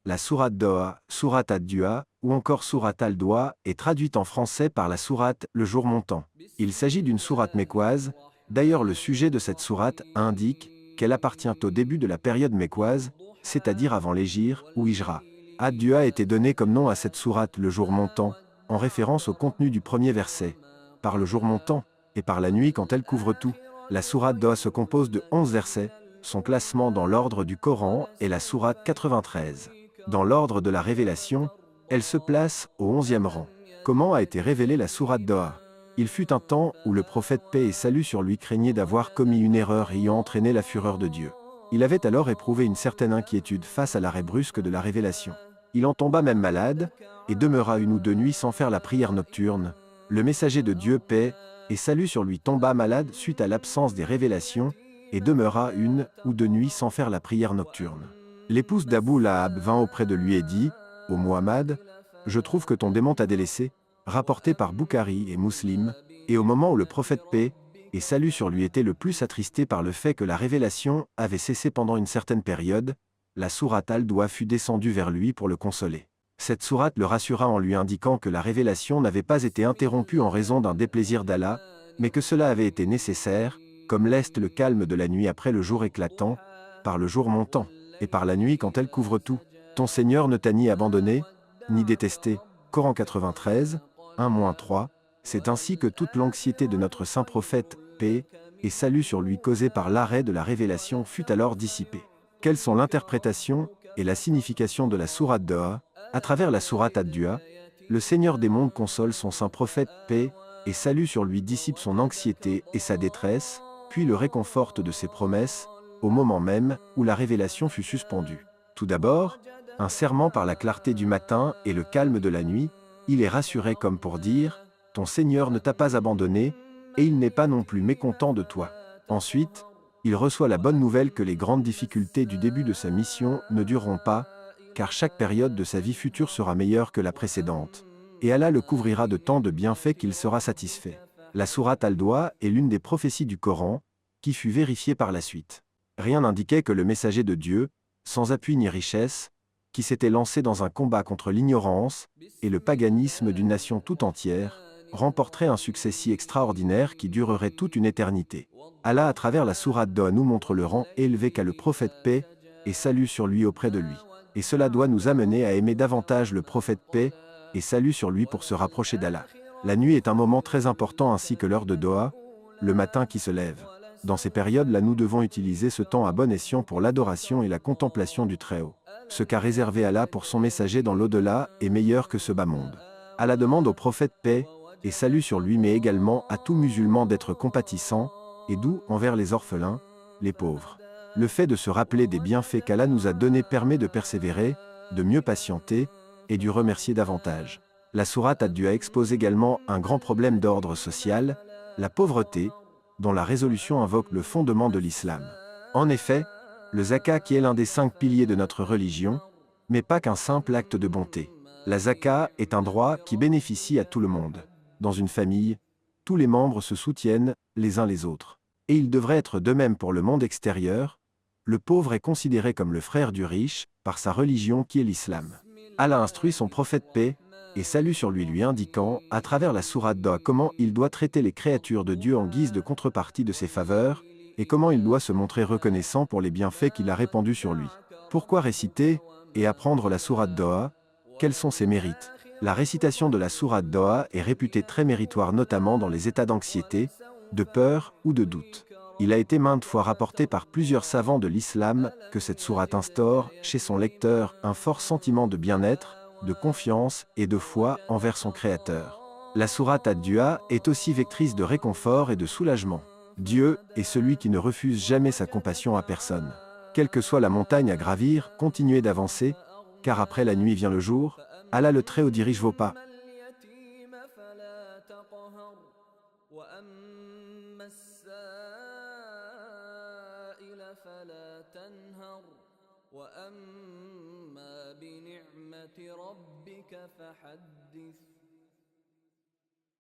La sourate Doha, sourate Ad-Duha, ou encore sourate Al-Doha, est traduite en français par la sourate Le jour montant. Il s'agit d'une sourate mécoise. D'ailleurs, le sujet de cette sourate indique qu'elle appartient au début de la période mécoise, c'est-à-dire avant l'Hégire ou Hijra. Ad-Duha a été donné comme nom à cette sourate Le jour montant, en référence au contenu du premier verset. Par le jour montant, et par la nuit quand elle couvre tout. La sourate Doha se compose de 11 versets. Son classement dans l'ordre du Coran est la sourate 93. Dans l'ordre de la révélation, elle se place au 11e rang. Comment a été révélée la sourate Doha? Il fut un temps où le prophète paix et salut sur lui craignait d'avoir commis une erreur ayant entraîné la fureur de Dieu. Il avait alors éprouvé une certaine inquiétude face à l'arrêt brusque de la révélation. Il en tomba même malade, et demeura 1 ou 2 nuits sans faire la prière nocturne. Le messager de Dieu, paix et salut sur lui, tomba malade suite à l'absence des révélations, et demeura 1 ou 2 nuits sans faire la prière nocturne. L'épouse d'Abou Lahab vint auprès de lui et dit, « Ô Muhammad, je trouve que ton démon t'a délaissé », rapporté par Boukhari et Muslim, et au moment où le prophète paix et salut sur lui était le plus attristé par le fait que la révélation avait cessé pendant une certaine période, la sourate Al-Doha fut descendue vers lui pour le consoler. Cette sourate le rassura en lui indiquant que la révélation n'avait pas été interrompue en raison d'un déplaisir d'Allah, mais que cela avait été nécessaire, comme l'est le calme de la nuit après le jour éclatant, par le jour montant, et par la nuit quand elle couvre tout. Ton Seigneur ne t'a ni abandonné, ni détesté. Coran 93, 1-3. C'est ainsi que toute l'anxiété de notre saint prophète, paix et salut sur lui causée par l'arrêt de la révélation fut alors dissipée. Quelles sont l'interprétation et la signification de la sourate Doha? À travers la sourate Ad-Duha, le Seigneur des mondes console son saint prophète, paix et salut sur lui, dissipe son anxiété et sa détresse, puis le réconforte de ses promesses, au moment même où la révélation fut suspendue. Tout d'abord, un serment par la clarté du matin et le calme de la nuit, il est rassuré comme pour dire, « Ton Seigneur ne t'a pas abandonné, et il n'est pas non plus mécontent de toi. » Ensuite, il reçoit la bonne nouvelle que les grandes difficultés du début de sa mission ne dureront pas, car chaque période de sa vie future sera meilleure que la précédente. Et Allah le couvrira de tant de bienfaits qu'il sera satisfait. La sourate Al-Doha est l'une des prophéties du Coran, qui fut vérifiée par la suite. Rien n'indiquait que le messager de Dieu, sans appui ni richesse, qui s'était lancé dans un combat contre l'ignorance et le paganisme d'une nation tout entière, remporterait un succès si extraordinaire qui durerait toute une éternité. Allah, à travers la sourate Doha, nous montre le rang élevé qu'a le prophète paix et salut sur lui auprès de lui. Et cela doit nous amener à aimer davantage le prophète paix et salut sur lui pour se rapprocher d'Allah. La nuit est un moment très important ainsi que l'heure de Doha, le matin qui se lève. Dans ces périodes-là, nous devons utiliser ce temps à bon escient pour l'adoration et la contemplation du Très-Haut. Ce qu'a réservé Allah pour son messager dans l'au-delà est meilleur que ce bas monde. Allah demande au prophète paix et salut sur lui, mais également à tout musulman d'être compatissant et doux envers les orphelins, les pauvres. Le fait de se rappeler des bienfaits qu'Allah nous a donnés permet de persévérer, de mieux patienter et de remercier davantage. La sourate Ad-Duha expose également un grand problème d'ordre social, la pauvreté, dont la résolution invoque le fondement de l'islam. En effet, le zakat qui est l'un des 5 piliers de notre religion, mais pas qu'un simple acte de bonté. La zakat est un droit qui bénéficie à tout le monde. Dans une famille, tous les membres se soutiennent les uns les autres. Et il devrait être de même pour le monde extérieur. Le pauvre est considéré comme le frère du riche par sa religion qui est l'islam. Allah instruit son prophète paix et salut sur lui indiquant, à travers la sourate Doha, comment il doit traiter les créatures de Dieu en guise de contrepartie de ses faveurs, et comment il doit se montrer reconnaissant pour les bienfaits qu'il a répandus sur lui. Pourquoi réciter et apprendre la sourate Doha? Quels sont ses mérites? La récitation de la sourate Doha est réputée très méritoire, notamment dans les états d'anxiété, de peur ou de doute. Il a été maintes fois rapporté par plusieurs savants de l'islam que cette sourate instaure, chez son lecteur, un fort sentiment de bien-être, de confiance et de foi envers son Créateur. La sourate Ad-Duha est aussi vectrice de réconfort et de soulagement. Dieu est celui qui ne refuse jamais sa compassion à personne. Quelle que soit la montagne à gravir, continuez d'avancer, car après la nuit vient le jour. Allah le Très-Haut dirige vos pas. وأما بنعمة ربك فحدث